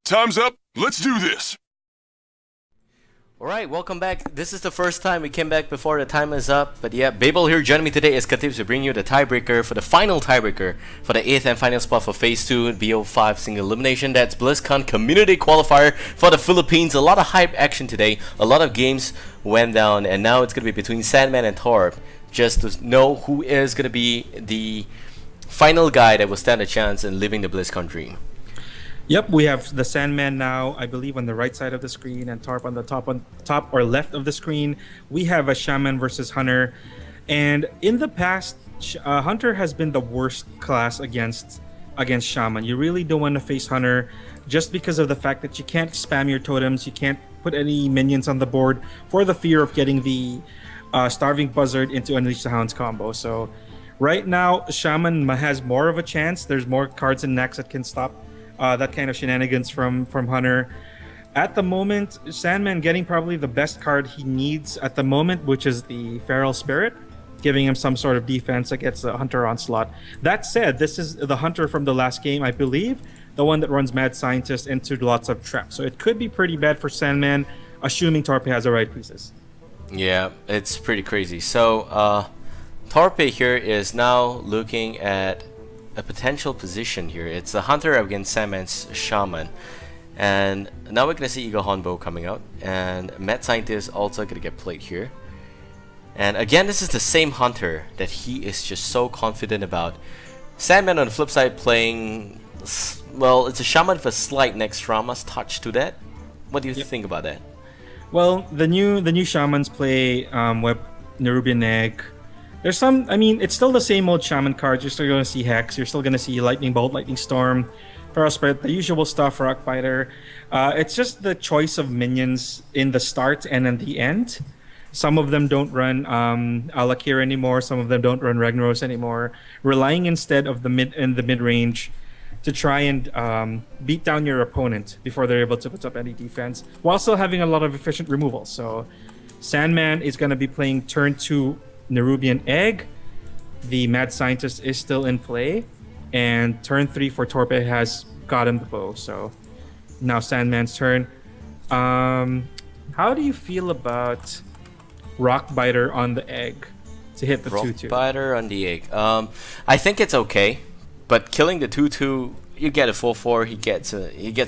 Time's up. Let's do this. Alright, welcome back. This is the first time we came back before the time is up. But yeah, Babael here. Joining me today is Katips to bring you the tiebreaker for the final tiebreaker for the 8th and final spot for Phase 2 BO5 single elimination. That's BlizzCon Community Qualifier for the Philippines. A lot of hype action today. A lot of games went down, and now it's going to be between Sandman and Torp, just to know who is going to be the final guy that will stand a chance in living the BlizzCon dream. Yep, we have the Sandman now, I believe, on the right side of the screen, and Torp on the top or left of the screen. We have a Shaman versus Hunter, and in the past, Hunter has been the worst class against Shaman. You really don't want to face Hunter, just because of the fact that you can't spam your totems, you can't put any minions on the board for the fear of getting the Starving Buzzard into Unleash the Hounds combo. So right now, Shaman has more of a chance. There's more cards and necks that can stop that kind of shenanigans from Hunter. At the moment, Sandman getting probably the best card he needs at the moment, which is the Feral Spirit, giving him some sort of defense against the Hunter Onslaught. That said, this is the Hunter from the last game, I believe, the one that runs Mad Scientist into lots of traps. So it could be pretty bad for Sandman, assuming Torpe has the right pieces. Yeah, it's pretty crazy. So, Torpe here is now looking at a potential position here. It's a Hunter against Sandman's Shaman, and now we're gonna see Eagle Hornbow coming out, and Mad Scientist also gonna get played here. And again, this is the same Hunter that he is just so confident about. Sandman on the flip side playing, well, it's a Shaman with a slight next Rama's touch to that. What do you think about that? Well, the new Shamans play Web Nerubian Egg. There's some, I mean, it's still the same old Shaman cards. You're still going to see Hex. You're still going to see Lightning Bolt, Lightning Storm, Feral Spirit, the usual stuff, Rock Biter. It's just the choice of minions in the start and in the end. Some of them don't run Alakir anymore. Some of them don't run Ragnaros anymore. Relying instead of the mid range to try and beat down your opponent before they're able to put up any defense, while still having a lot of efficient removal. So Sandman is going to be playing turn 2 Nerubian Egg. The Mad Scientist is still in play, and turn 3 for Torpe has gotten the bow. So now Sandman's turn. How do you feel about Rock Biter on the egg to hit the 2/2? Rock Biter on the egg. I think it's okay, but killing the 2/2, you get a 4/4. He gets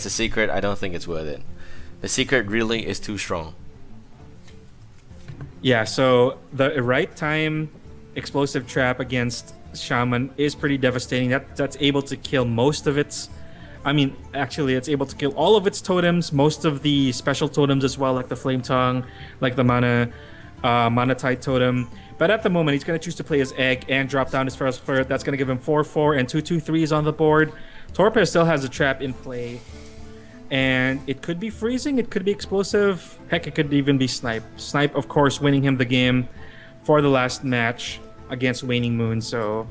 a secret. I don't think it's worth it. The secret really is too strong. Yeah, so the right time explosive trap against Shaman is pretty devastating. That's able to kill most of its, I mean, actually it's able to kill all of its totems, most of the special totems as well, like the Flame Tongue, like the Mana Tide totem. But at the moment, he's going to choose to play his egg and drop down his Feral Spirit. That's going to give him 4/4 and 2/2/3s on the board. Torpe still has a trap in play. And it could be freezing, it could be explosive, heck, it could even be Snipe. Snipe, of course, winning him the game for the last match against WaningMoon. So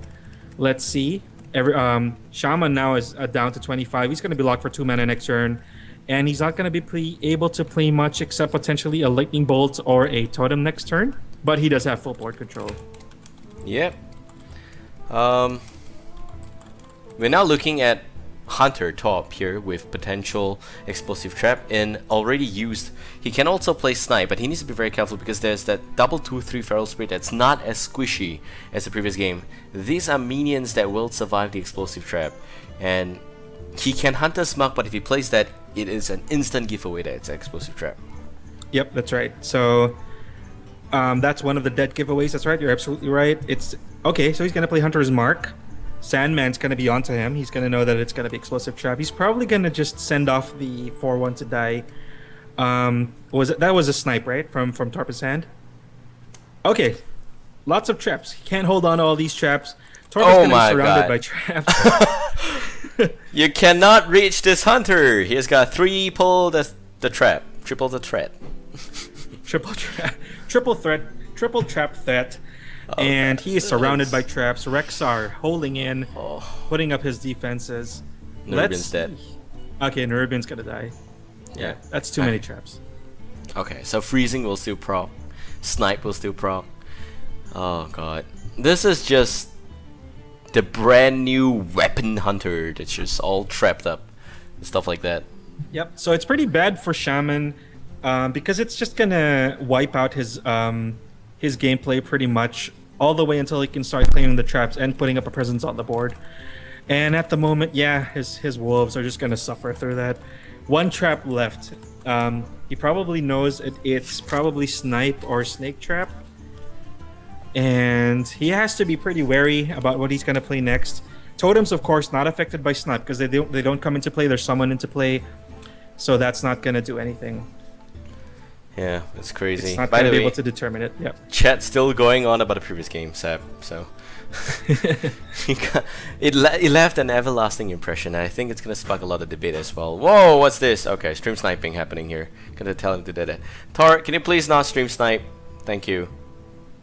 let's see. Shaman now is down to 25. He's going to be locked for 2 mana next turn. And he's not going to be able to play much except potentially a Lightning Bolt or a Totem next turn. But he does have full board control. Yep. We're now looking at Hunter top here with potential explosive trap and already used. He can also play Snipe, but he needs to be very careful because there's that double 2/3 Feral Spirit that's not as squishy as the previous game. These are minions that will survive the explosive trap, and he can Hunter Smug, but if he plays that, it is an instant giveaway that it's an explosive trap. Yep, that's right. So that's one of the dead giveaways. That's right, you're absolutely right. It's okay, so he's gonna play Hunter's Mark. Sandman's going to be onto him. He's going to know that it's going to be explosive trap. He's probably going to just send off the 4/1 to die. That was a Snipe, right? From Torpe's hand? Okay. Lots of traps. He can't hold on to all these traps. Torpe's going to be surrounded by traps. You cannot reach this Hunter. He's got triple the trap. Triple the threat. Triple trap threat. Oh, and he is surrounded by traps. Rexar holding in, putting up his defenses. Nerubian's dead. Okay, Nerubian's gonna die. Yeah, that's too many traps. Okay, so freezing will still proc. Snipe will still proc. Oh god. This is just the brand new weapon hunter that's just all trapped up. And stuff like that. Yep. So it's pretty bad for Shaman because it's just gonna wipe out his gameplay pretty much all the way until he can start claiming the traps and putting up a presence on the board. And at the moment, yeah, his wolves are just gonna suffer through that. One trap left. He probably knows it's probably snipe or snake trap, and he has to be pretty wary about what he's gonna play next. Totems, of course, not affected by snipe because they don't come into play. They're summoned into play, so that's not gonna do anything. Yeah, it's crazy. It's not By gonna the be way, able to determine it. Yep. chat still going on about the previous game, Seb. So it left an everlasting impression, and I think it's gonna spark a lot of debate as well. Whoa, what's this? Okay, stream sniping happening here. Gonna tell him to do that. Tar, can you please not stream snipe? Thank you.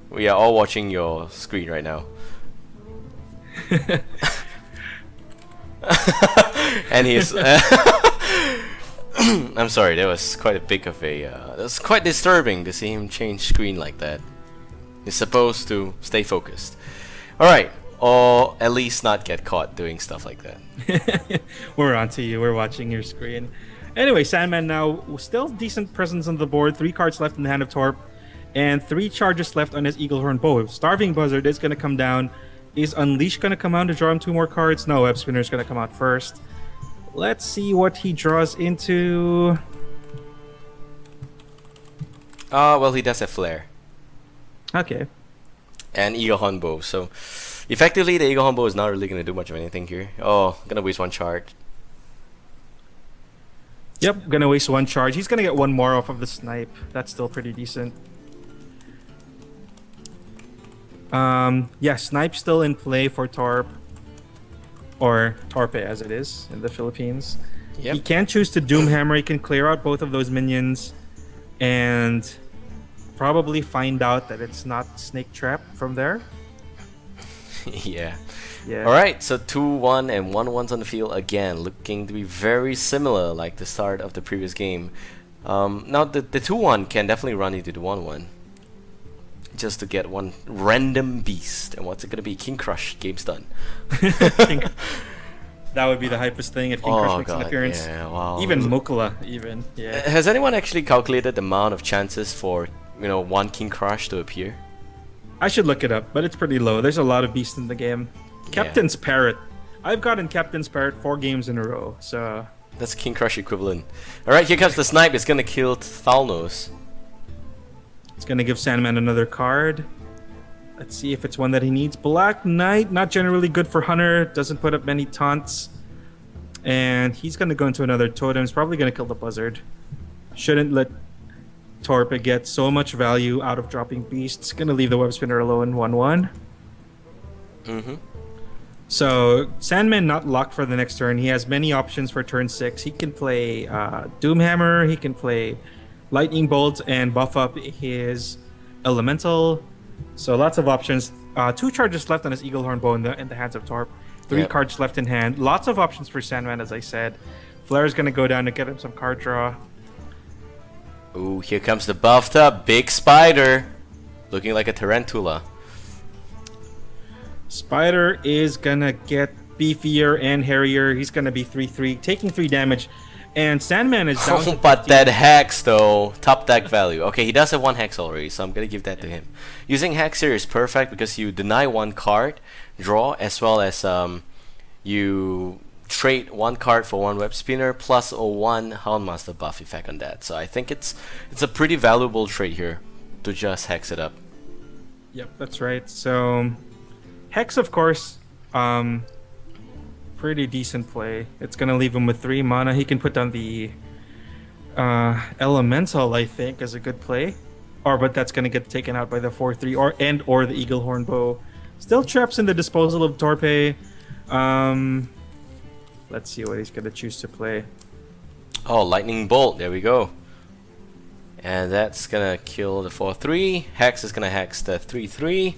We are all watching your screen right now. And he's I'm sorry, that was quite a big of a that was quite disturbing to see him change screen like that. He's supposed to stay focused. Alright, or at least not get caught doing stuff like that. We're on to you. We're watching your screen. Anyway, Sandman now still decent presence on the board. 3 cards left in the hand of Torp, and 3 charges left on his Eaglehorn Bow. Starving Buzzard is going to come down. Is Unleash going to come out to draw him 2 more cards? No, Web Spinner is going to come out first. Let's see what he draws into. Well, he does have Flare. Okay. And Eaglehorn Bow, so effectively the Eaglehorn Bow is not really going to do much of anything here. Oh, gonna waste 1 charge. Yep, gonna waste 1 charge. He's gonna get 1 more off of the snipe. That's still pretty decent. Yeah, snipe's still in play for Torp. Or Torpe as it is in the Philippines. Yep. He can choose to Doomhammer. He can clear out both of those minions and probably find out that it's not Snake Trap from there. Yeah. Yeah. Alright, so 2-1 and 1-1s on the field again, looking to be very similar like the start of the previous game. Now the 2-1 can definitely run into the 1-1. Just to get 1 random beast. And what's it gonna be? King Crush, game's done. That would be the hypest thing if King Crush makes an appearance. Yeah, wow. Even Mukula, even. Yeah. Has anyone actually calculated the amount of chances for 1 King Crush to appear? I should look it up, but it's pretty low. There's a lot of beasts in the game. Captain's Parrot. I've gotten Captain's Parrot 4 games in a row, so... That's King Crush equivalent. Alright, here comes the snipe. It's gonna kill Thalnos. It's gonna give Sandman another card. Let's see if it's one that he needs. Black Knight, not generally good for Hunter. Doesn't put up many taunts. And he's gonna go into another totem. He's probably gonna kill the Buzzard. Shouldn't let Torpe get so much value out of dropping beasts. Gonna leave the Web Spinner alone, 1-1. So Sandman not locked for the next turn. He has many options for turn 6. He can play Doomhammer. He can play Lightning Bolt and buff up his Elemental. So lots of options. 2 charges left on his Eaglehorn Bow in the hands of Torp. 3 cards left in hand. Lots of options for Sandman, as I said. Flare's gonna go down to get him some card draw. Ooh, here comes the buffed up big spider. Looking like a tarantula. Spider is gonna get beefier and hairier. He's gonna be 3/3, taking 3 damage. And Sandman is down to But 15. that hex though, top deck value. Okay, he does have 1 hex already, so I'm gonna give that to him. Using hex here is perfect because you deny 1 card draw, as well as you trade 1 card for 1 Web Spinner plus a 1 Houndmaster buff effect on that. So I think it's a pretty valuable trade here to just hex it up. Yep, that's right. So hex, of course, pretty decent play. It's gonna leave him with 3 mana. He can put down the Elemental, I think, as a good play. But that's gonna get taken out by the 4/3 or the Eaglehorn Bow. Still traps in the disposal of Torpe. Let's see what he's gonna choose to play. Oh, Lightning Bolt, there we go. And that's gonna kill the 4/3. Hex is gonna hex the 3/3.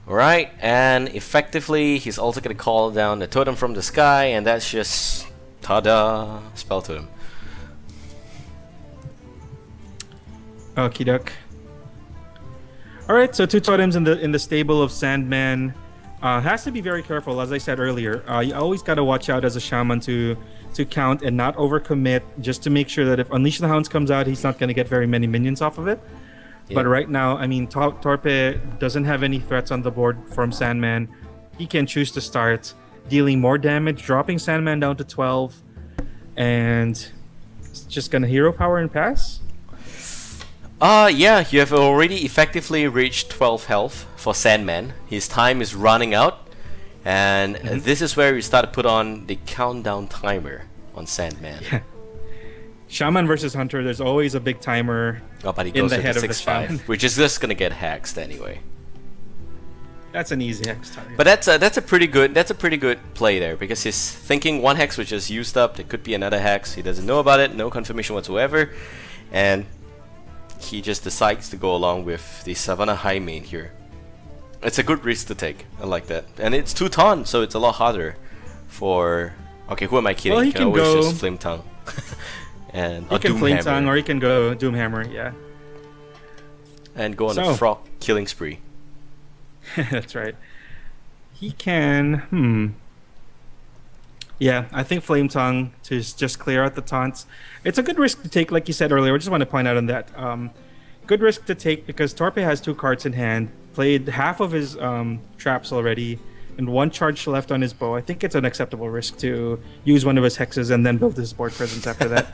Alright, and effectively he's also gonna call down the totem from the sky, and that's just tada, spell totem. Okie doke. Alright, so 2 totems in the stable of Sandman. Has to be very careful, as I said earlier. You always got to watch out as a shaman to count and not overcommit, just to make sure that if Unleash the Hounds comes out, he's not going to get very many minions off of it. Yeah. But right now, I mean, Torpe doesn't have any threats on the board from Sandman. He can choose to start dealing more damage, dropping Sandman down to 12, and it's just going to hero power and pass. Yeah, you have already effectively reached 12 health for Sandman. His time is running out, and this is where we start to put on the countdown timer on Sandman. Yeah. Shaman versus Hunter, there's always a big timer But he in goes the with head the of the shaman. 6-5, which is just gonna get hexed anyway. That's an easy hex target. But that's a pretty good play there, because he's thinking one hex was just used up. There could be another hex. He doesn't know about it, no confirmation whatsoever, and he just decides to go along with the Savannah High main here. It's a good risk to take. I like that, and it's 2 ton, so it's a lot harder for. Okay, who am I kidding? Well, he can can always go- just Flame Tongue. And he can Flame Tongue, or he can go Doomhammer, yeah. And go on So- a frog killing spree. That's right. He can, Yeah, I think Flame Tongue to just clear out the taunts. It's a good risk to take, like you said earlier. I just want to point out on that. Good risk to take because Torpe has 2 cards in hand, played half of his traps already, and 1 charge left on his bow. I think it's an acceptable risk to use one of his hexes and then build his board presence after that.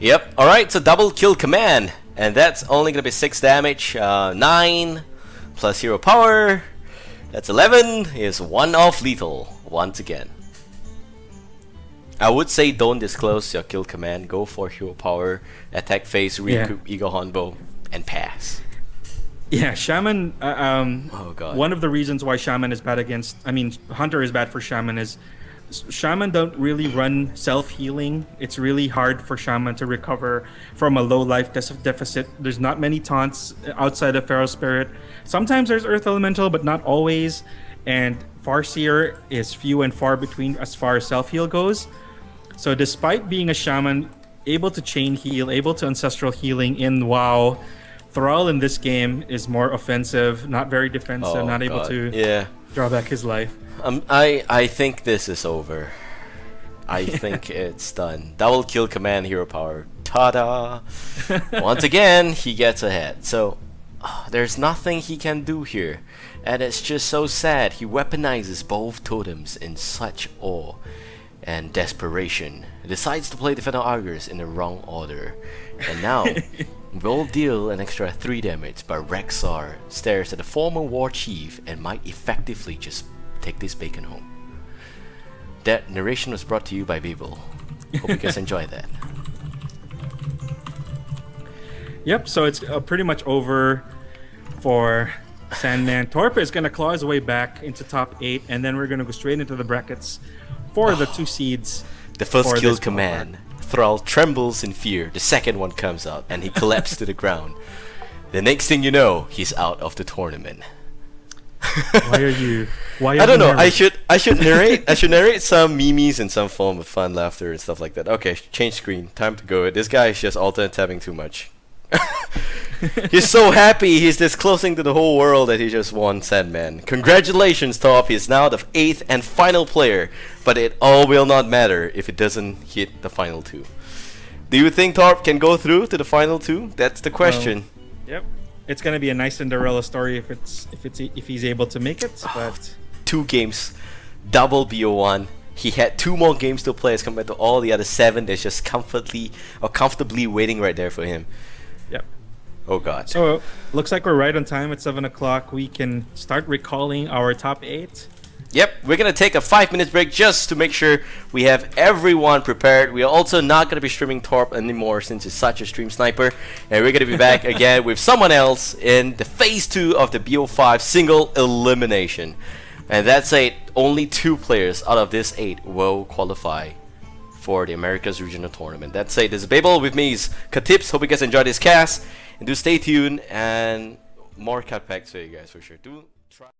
Yep. Alright, so double kill command. And that's only going to be 6 damage. 9 plus hero power. That's 11. Is 1 off lethal once again. I would say don't disclose your kill command. Go for hero power, attack phase, recoup Eagle Hornbow, and pass. Yeah, Shaman. Oh god. One of the reasons why Shaman is bad against, Hunter is bad for Shaman is Shaman don't really run self-healing. It's really hard for Shaman to recover from a low life deficit. There's not many taunts outside of Feral Spirit. Sometimes there's Earth Elemental, but not always. And Farseer is few and far between as far as self-heal goes. So despite being a Shaman, able to chain heal, able to ancestral healing in WoW, Thrall in this game is more offensive, not very defensive, not able to draw back his life. I think this is over. I think it's done. Double kill command, hero power. Ta-da! Once again, he gets ahead. So there's nothing he can do here. And it's just so sad. He weaponizes both totems in such awe and desperation. He decides to play Defender Augurs in the wrong order. And now will deal an extra 3 damage, but Rexar stares at the former war chief and might effectively just take this bacon home. That narration was brought to you by Babael. Hope you guys enjoyed that. Yep, so it's pretty much over for Sandman. Torpe is going to claw his way back into top 8, and then we're going to go straight into the brackets for the 2 seeds. The first for kill this command. Thrall trembles in fear. The second one comes out, and he collapses to the ground. The next thing you know, he's out of the tournament. Why are you? I don't know. I should narrate some memes in some form of fun laughter and stuff like that. Okay, change screen. Time to go. This guy is just alternate tabbing too much. He's so happy. He's disclosing to the whole world that he just won Sandman. Congratulations, Top. He's now the 8th and final player. But it all will not matter if it doesn't hit the final 2. Do you think Torp can go through to the final 2? That's the question. Yep. It's gonna be a nice Cinderella story if he's able to make it. But 2 games, double BO1. He had 2 more games to play as compared to all the other 7. That's just comfortably waiting right there for him. Yep. Oh god. So looks like we're right on time at 7 o'clock. We can start recalling our top 8. Yep, we're gonna take a 5-minute break just to make sure we have everyone prepared. We are also not gonna be streaming Torp anymore since he's such a stream sniper, and we're gonna be back again with someone else in the phase 2 of the BO5 single elimination. And that's it. Only 2 players out of this 8 will qualify for the Americas Regional Tournament. That's it. This is Babael. With me is Katips. Hope you guys enjoyed this cast, and do stay tuned and more cut packs for you guys for sure.